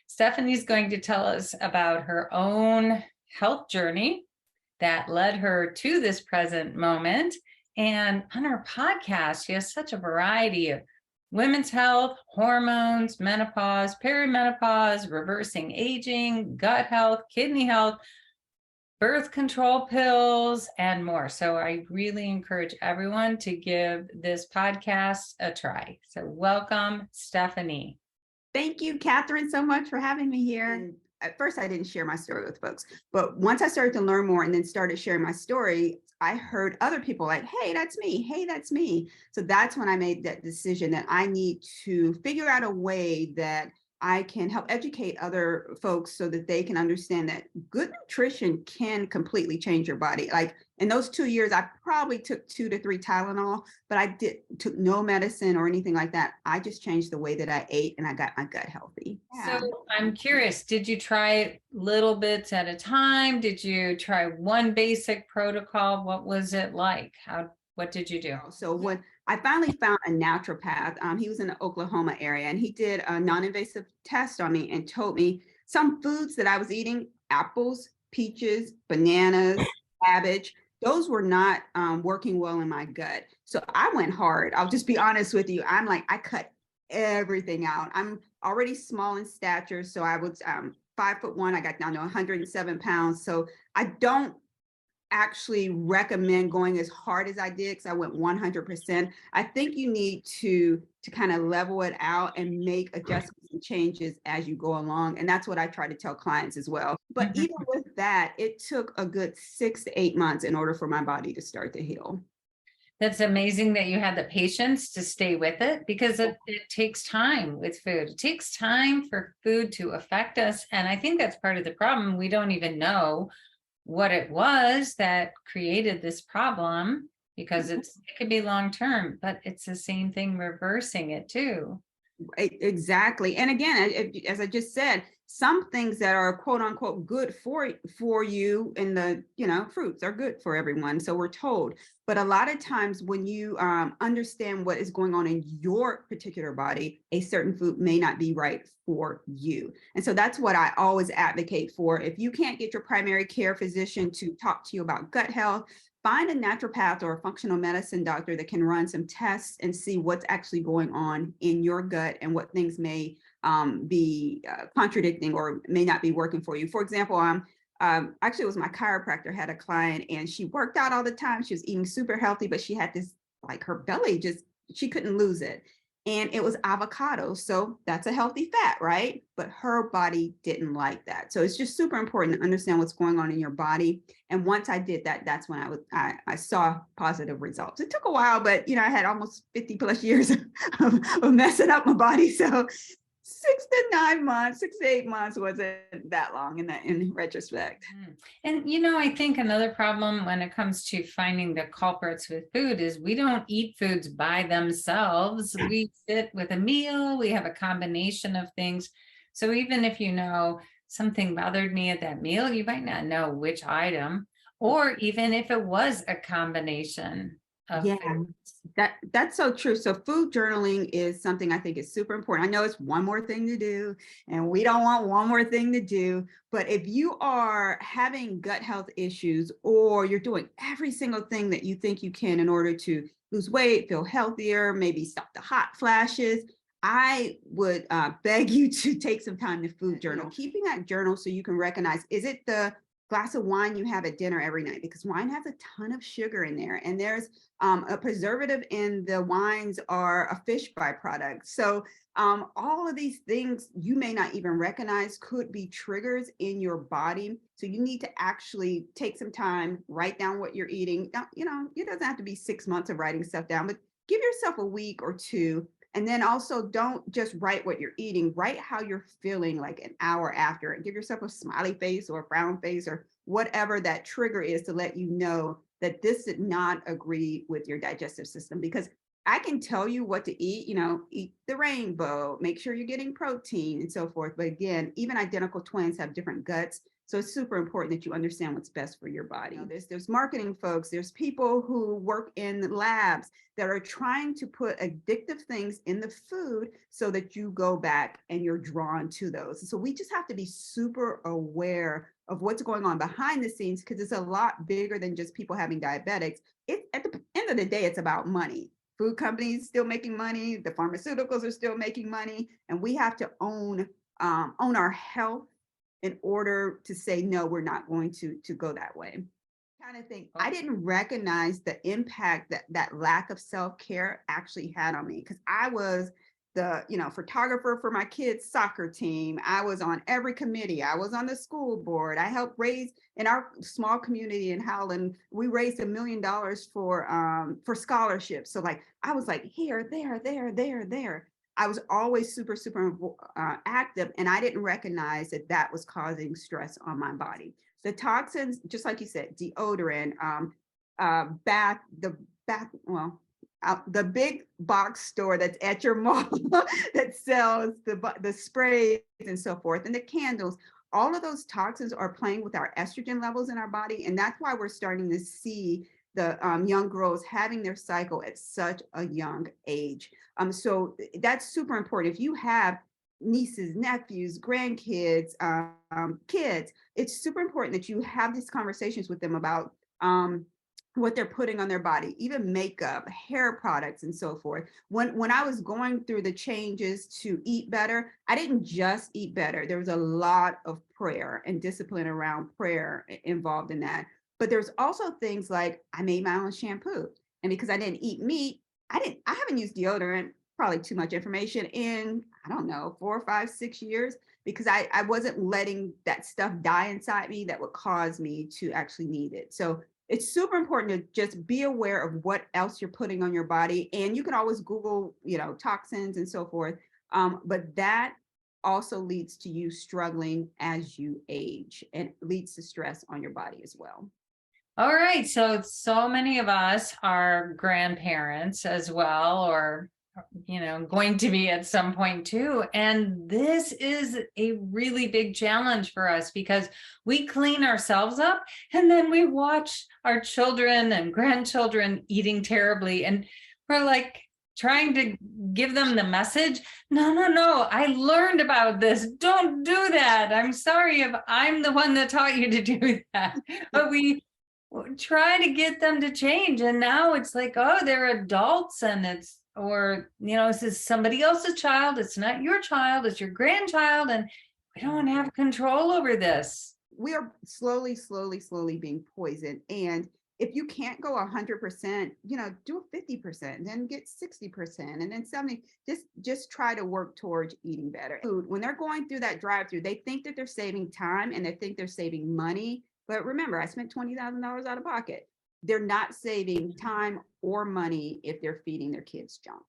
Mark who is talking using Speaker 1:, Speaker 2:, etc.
Speaker 1: Stephanie's going to tell us about her own health journey that led her to this present moment. And on her podcast, she has such a variety of women's health, hormones, menopause, perimenopause, reversing aging, gut health, kidney health, birth control pills, and more. So I really encourage everyone to give this podcast a try. So welcome, Stephanie.
Speaker 2: Thank you, Catherine, so much for having me here. And at first, I didn't share my story with folks, but once I started to learn more and then started sharing my story, I heard other people like, hey, that's me. Hey, that's me. So that's when I made that decision that I need to figure out a way that I can help educate other folks so that they can understand that good nutrition can completely change your body. Like in those 2 years, I probably took 2 to 3 Tylenol, but I took no medicine or anything like that. I just changed the way that I ate and I got my gut healthy.
Speaker 1: Yeah. So I'm curious, did you try little bits at a time? Did you try one basic protocol? What was it like? What did you do?
Speaker 2: So when I finally found a naturopath, he was in the Oklahoma area and he did a non-invasive test on me and told me some foods that I was eating, apples, peaches, bananas, cabbage, those were not working well in my gut. So I went hard. I'll just be honest with you. I'm like, I cut everything out. I'm already small in stature. So I was 5'1". I got down to 107 pounds. So I don't actually recommend going as hard as I did because I went 100%. I think you need to kind of level it out and make adjustments and changes as you go along. And that's what I try to tell clients as well. But even with that, it took a good 6 to 8 months in order for my body to start to heal.
Speaker 1: That's amazing that you had the patience to stay with it because it takes time with food. It takes time for food to affect us. And I think that's part of the problem. We don't even know what it was that created this problem because it could be long term, but it's the same thing reversing it too.
Speaker 2: Exactly. And again, as I just said, some things that are quote unquote good for you in the, fruits are good for everyone. So we're told. But a lot of times when you understand what is going on in your particular body, a certain food may not be right for you. And so that's what I always advocate for. If you can't get your primary care physician to talk to you about gut health, find a naturopath or a functional medicine doctor that can run some tests and see what's actually going on in your gut and what things may be contradicting or may not be working for you. For example, actually it was my chiropractor had a client and she worked out all the time. She was eating super healthy, but she had this, like her belly she couldn't lose it. And it was avocado. So that's a healthy fat, right? But her body didn't like that. So it's just super important to understand what's going on in your body. And once I did that, that's when I saw positive results. It took a while, but I had almost 50 plus years of messing up my body. So 6 to 9 months, 6 to 8 months wasn't that long in retrospect.
Speaker 1: And, I think another problem when it comes to finding the culprits with food is we don't eat foods by themselves. We sit with a meal, we have a combination of things. So even if something bothered me at that meal, you might not know which item, or even if it was a combination of foods.
Speaker 2: That's so true. So food journaling is something I think is super important. I know it's one more thing to do and we don't want one more thing to do, but if you are having gut health issues or you're doing every single thing that you think you can in order to lose weight, feel healthier, maybe stop the hot flashes, I would beg you to take some time to food journal. Keeping that journal so you can recognize, is it the glass of wine you have at dinner every night? Because wine has a ton of sugar in there, and there's a preservative in the wines are a fish byproduct. So all of these things you may not even recognize could be triggers in your body. So you need to actually take some time, write down what you're eating. Now, it doesn't have to be 6 months of writing stuff down, but give yourself a week or two. And then also don't just write what you're eating, write how you're feeling like an hour after, and give yourself a smiley face or a frown face or whatever that trigger is to let you know that this did not agree with your digestive system. Because I can tell you what to eat, eat the rainbow, make sure you're getting protein and so forth. But again, even identical twins have different guts. So it's super important that you understand what's best for your body. There's marketing folks, there's people who work in the labs that are trying to put addictive things in the food so that you go back and you're drawn to those. So we just have to be super aware of what's going on behind the scenes, because it's a lot bigger than just people having diabetics. At the end of the day, it's about money. Food companies still making money, the pharmaceuticals are still making money, and we have to own our health in order to say, no, we're not going to go that way. Kind of thing. I didn't recognize the impact that that lack of self-care actually had on me, because I was the photographer for my kids' soccer team. I was on every committee. I was on the school board. I helped raise, in our small community in Howland, we raised $1 million for scholarships. So like I was like here, there. I was always super, super active, and I didn't recognize that that was causing stress on my body. The toxins, just like you said, deodorant, the big box store that's at your mall that sells the sprays and so forth, and the candles, all of those toxins are playing with our estrogen levels in our body. And that's why we're starting to see the young girls having their cycle at such a young age. So that's super important. If you have nieces, nephews, grandkids, kids, it's super important that you have these conversations with them about what they're putting on their body, even makeup, hair products, and so forth. When I was going through the changes to eat better, I didn't just eat better. There was a lot of prayer and discipline around prayer involved in that. But there's also things like I made my own shampoo. And because I didn't eat meat, I haven't used deodorant, probably too much information, in, I don't know, 4, 5, 6 years, because I wasn't letting that stuff die inside me that would cause me to actually need it. So it's super important to just be aware of what else you're putting on your body. And you can always Google, toxins and so forth. But that also leads to you struggling as you age, and leads to stress on your body as well.
Speaker 1: All right. So many of us are grandparents as well, or, going to be at some point too. And this is a really big challenge for us, because we clean ourselves up and then we watch our children and grandchildren eating terribly. And we're like trying to give them the message, no, I learned about this. Don't do that. I'm sorry if I'm the one that taught you to do that. But we try to get them to change, and now it's like, oh, they're adults, and this is somebody else's child. It's not your child, it's your grandchild, and we don't have control over this.
Speaker 2: We are slowly being poisoned. And if you can't go 100%, do a 50%, then get 60%, and then 70. Just try to work towards eating better. Food, when they're going through that drive-through, they think that they're saving time and they think they're saving money. But remember, I spent $20,000 out of pocket. They're not saving time or money if they're feeding their kids junk.